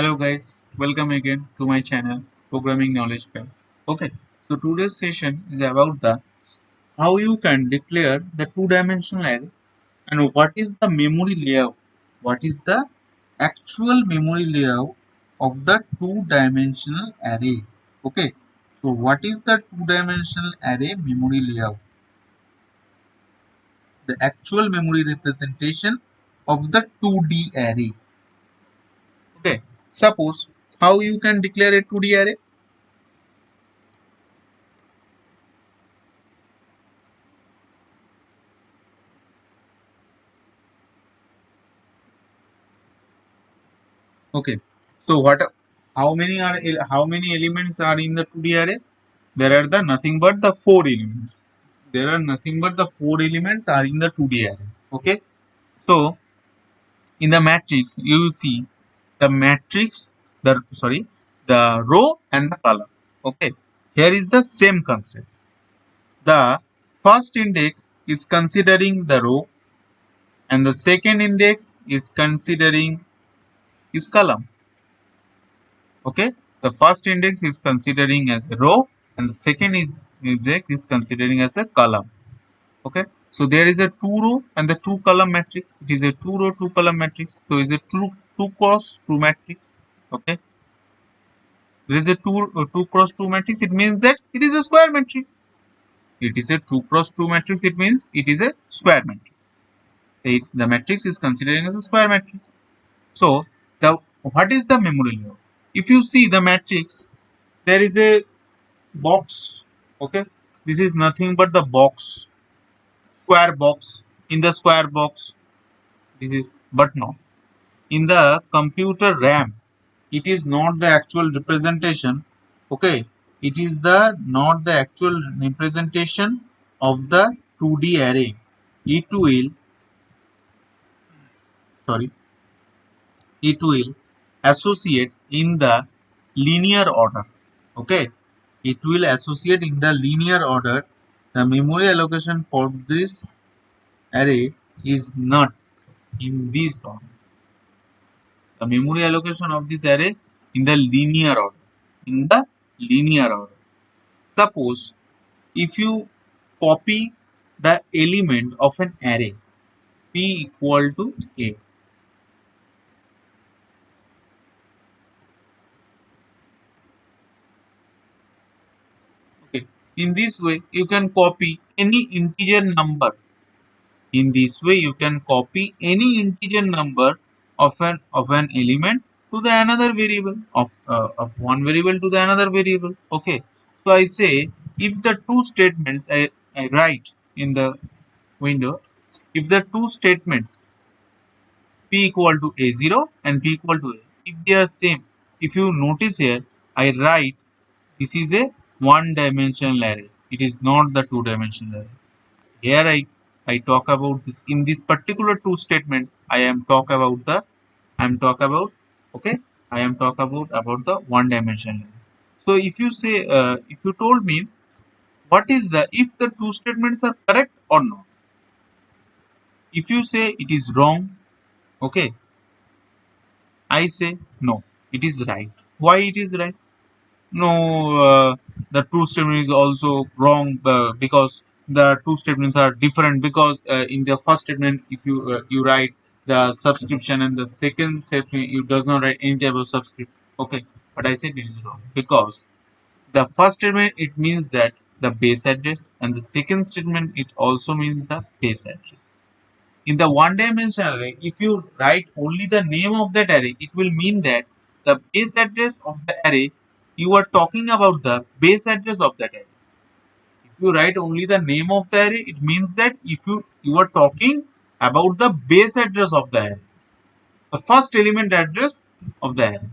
Hello guys, welcome again to my channel Programming Knowledge Pad. Okay, so today's session is about the how you can declare the two-dimensional array and what is the memory layout. What is the actual memory layout of the two-dimensional array? Okay, so what is the two-dimensional array memory layout? The actual memory representation of the 2D array. Okay, suppose how you can declare a 2D array. Okay. So how many elements are in the 2D array? There are the nothing but the four elements. There are nothing but the four elements are in the 2D array. Okay. So in the matrix you see the matrix the row and the column. Okay. Here is the same concept. The first index is considering the row and the second index is considering is column. Okay, the first index is considering as a row and the second is considering as a column. Okay, so there is a two row and the two column matrix. It is a two row two column matrix, so it's a two cross two matrix. Okay, there is a two cross two matrix. It means that it is a square matrix. It is a two cross two matrix. It means it is a square matrix. The matrix is considering as a square matrix. So the what is the memory layout? If you see the matrix, there is a box. Okay, this is nothing but the box, square box. In the square box, this is but not in the computer RAM. It is not the actual representation. Okay, it is the not the actual representation of the 2D array. It will sorry it will associate in the linear order. Okay, it will associate in the linear order. The memory allocation for this array is not in this order. The memory allocation of this array in the linear order. In the linear order. Suppose if you copy the element of an array p equal to a. Okay. In this way, you can copy any integer number. In this way, you can copy any integer number of an element to the another variable of one variable to the another variable. Okay. So I say if the two statements I write in the window, if the two statements p equal to a0 and p equal to a, if they are same, if you notice here, I write this is a one dimensional array. It is not the two dimensional array. Here I talk about this in this particular two statements. I am talk about okay. I am talk about the one dimensional. So if you say if you told me what is the if the two statements are correct or not. If you say it is wrong, okay, I say no, it is right. Why it is right? No, the two statement is also wrong because the two statements are different because in the first statement if you write the subscription and the second statement you does not write any type of subscript. Okay, but I said it is wrong because the first statement it means that the base address and the second statement it also means the base address. In the one dimensional array, if you write only the name of that array, it will mean that the base address of the array, you are talking about the base address of that array. If you write only the name of the array, it means that if you are talking about the base address of the array, the first element address of the array.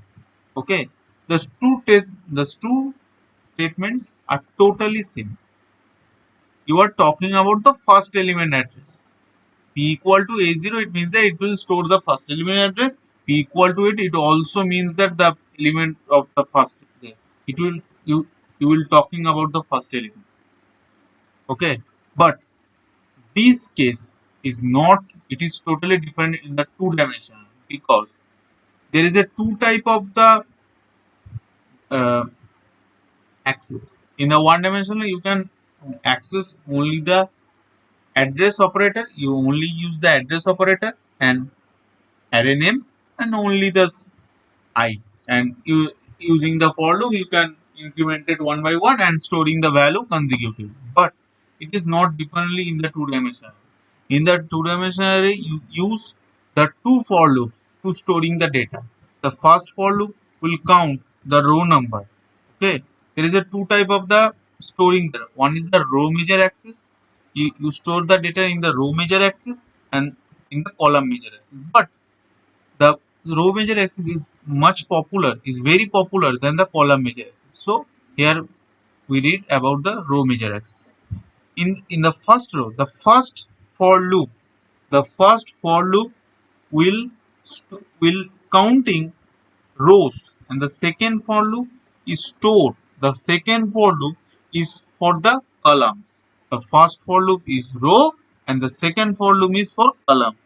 Okay, the two statements are totally same. You are talking about the first element address. P equal to A0, it means that it will store the first element address. P equal to it also means that the element of the first there. It will you will talking about the first element. Okay. But this case is not it is totally different in the two dimensional because there is a two type of the uh, access. In a one dimensional, you can access only the address operator. You only use the address operator and array name and only the I. And you using the for loop, you can increment it one by one and storing the value consecutively. But it is not differently in the two dimensional. In the two dimensional array, you use the two for loops to storing the data. The first for loop will count the row number. Okay, there is a two type of the storing there. One is the row major axis. You store the data in the row major axis and in the column major axis. But the row major axis is much popular, is very popular than the column major axis. So here we read about the row major axis. In the first row, the first for loop will will counting rows, and the second for loop is stored. The second for loop is for the columns. The first for loop is row, and the second for loop is for column.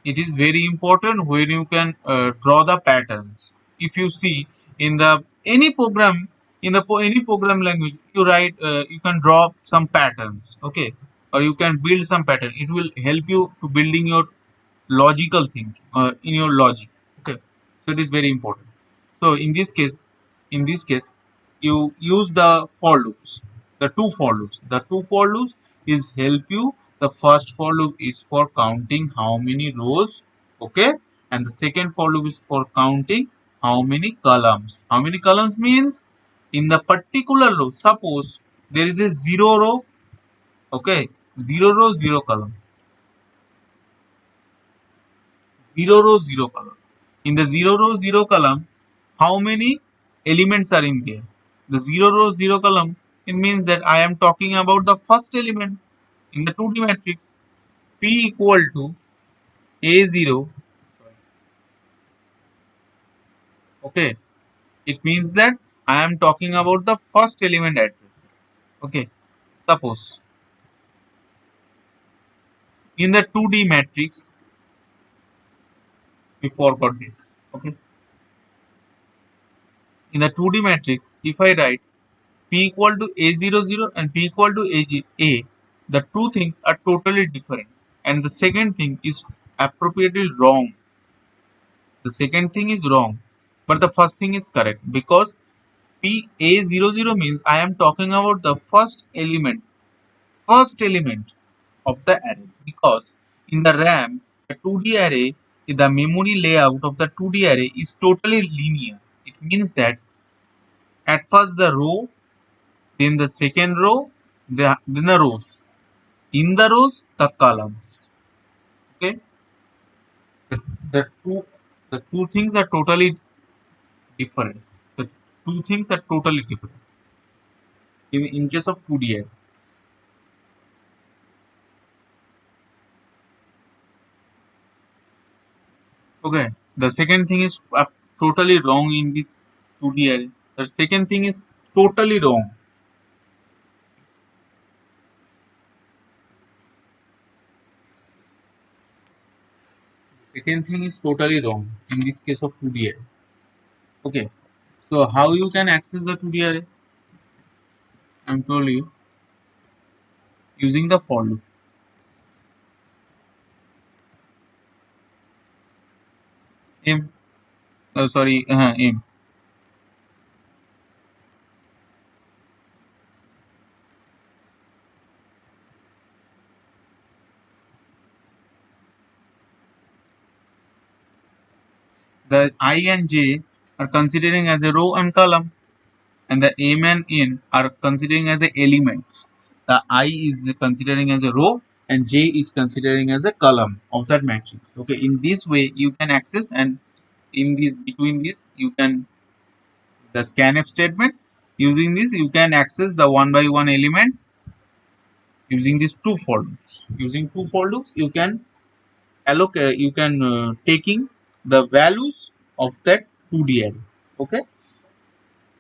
It is very important when you can draw the patterns. If you see in the any program, in the any program language, you write, you can draw some patterns, okay, or you can build some pattern. It will help you to building your logical thing in your logic, okay. So it is very important. So in this case you use the for loops, the two for loops is help you. The first for loop is for counting how many rows, okay, and the second for loop is for counting how many columns. How many columns means in the particular row, suppose there is a zero row, okay, zero row zero column, zero row zero column. In the zero row zero column, how many elements are in there? The zero row zero column, it means that I am talking about the first element in the 2D matrix. P equal to a0, okay, it means that I am talking about the first element address, okay. Suppose in the 2D matrix, we forgot this, okay. In the 2D matrix, if I write P equal to A00 and P equal to A, the two things are totally different. And the second thing is appropriately wrong. The second thing is wrong. But the first thing is correct because P A00 means I am talking about the first element of the array. Because in the RAM, the 2D array, the memory layout of the 2D array is totally linear. It means that at first the row, then the second row, then the rows. In the rows, the columns. Okay, the, the two the two things are totally different. The two things are totally different. In case of 2D, okay. The second thing is totally wrong in this 2D array. The second thing is totally wrong. Second thing is totally wrong in this case of 2D array. Okay. So how you can access the 2D array? I'm told you using the for loop. M. Sorry. M. The I and J are considering as a row and column, and the m and n are considering as a elements. The I is considering as a row and j is considering as a column of that matrix. Okay, in this way you can access, and in this between this you can the scanf statement. Using this you can access the one by one element using these two for loops. Using two for loops you can allocate, you can taking the values of that 2D array. Okay,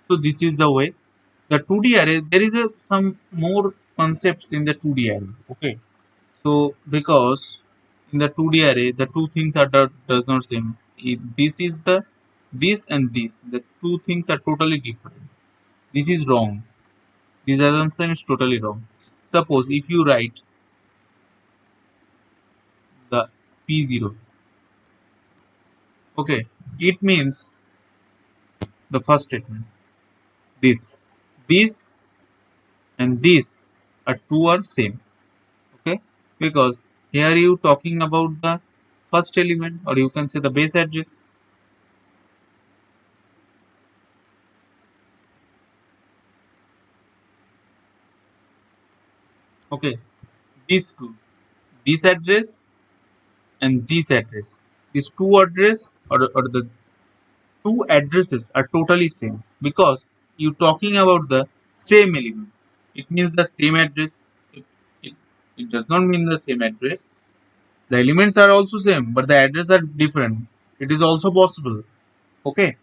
so this is the way. The 2D array, there is some more concepts in the 2D array. Okay, so because in the 2D array, the two things are does not same. This is the this and this, the two things are totally different. This is wrong. This assumption is totally wrong. Suppose if you write the P0, okay, it means the first statement, this, this and this are two are same, okay, because here you talking about the first element, or you can say the base address. Okay, these two, this address and this address, these two address, or the two addresses are totally same, because you talking about the same element. It means the same address. It, it does not mean the same address. The elements are also same, but the address are different. It is also possible. Okay,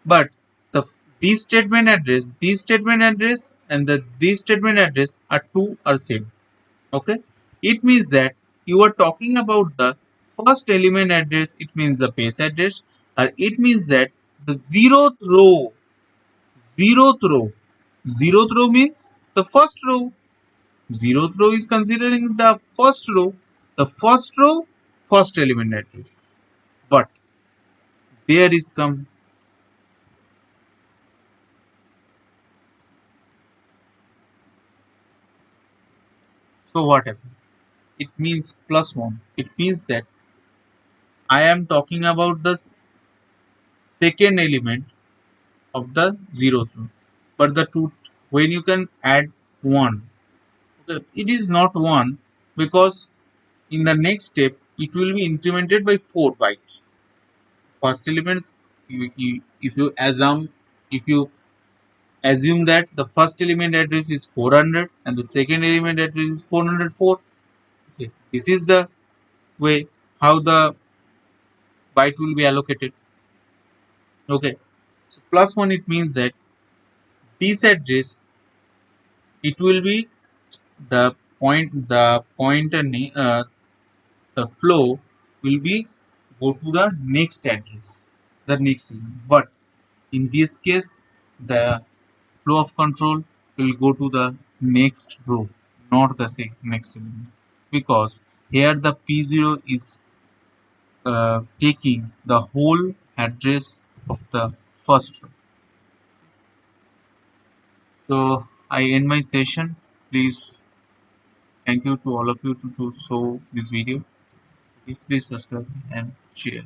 but the this statement address, and the this statement address are two are same. Okay, it means that you are talking about the first element address. It means the base address, or it means that the zeroth row, zeroth row means the first row. Zeroth row is considering the first row, first element address. But there is some, so what happened? It means plus one. It means that I am talking about the second element of the zeroth row. But the two, when you can add one, okay, it is not one, because in the next step it will be incremented by 4 bytes. First elements, if you assume that the first element address is 400 and the second element address is 404. Okay, this is the way how the byte will be allocated. Okay, so plus one, it means that this address, it will be the pointer the flow will be go to the next address, the next element. But in this case, the flow of control will go to the next row, not the next element, because here the P0 is taking the whole address of the first row. So I end my session. Please, thank you to all of you to show this video. Please subscribe and share.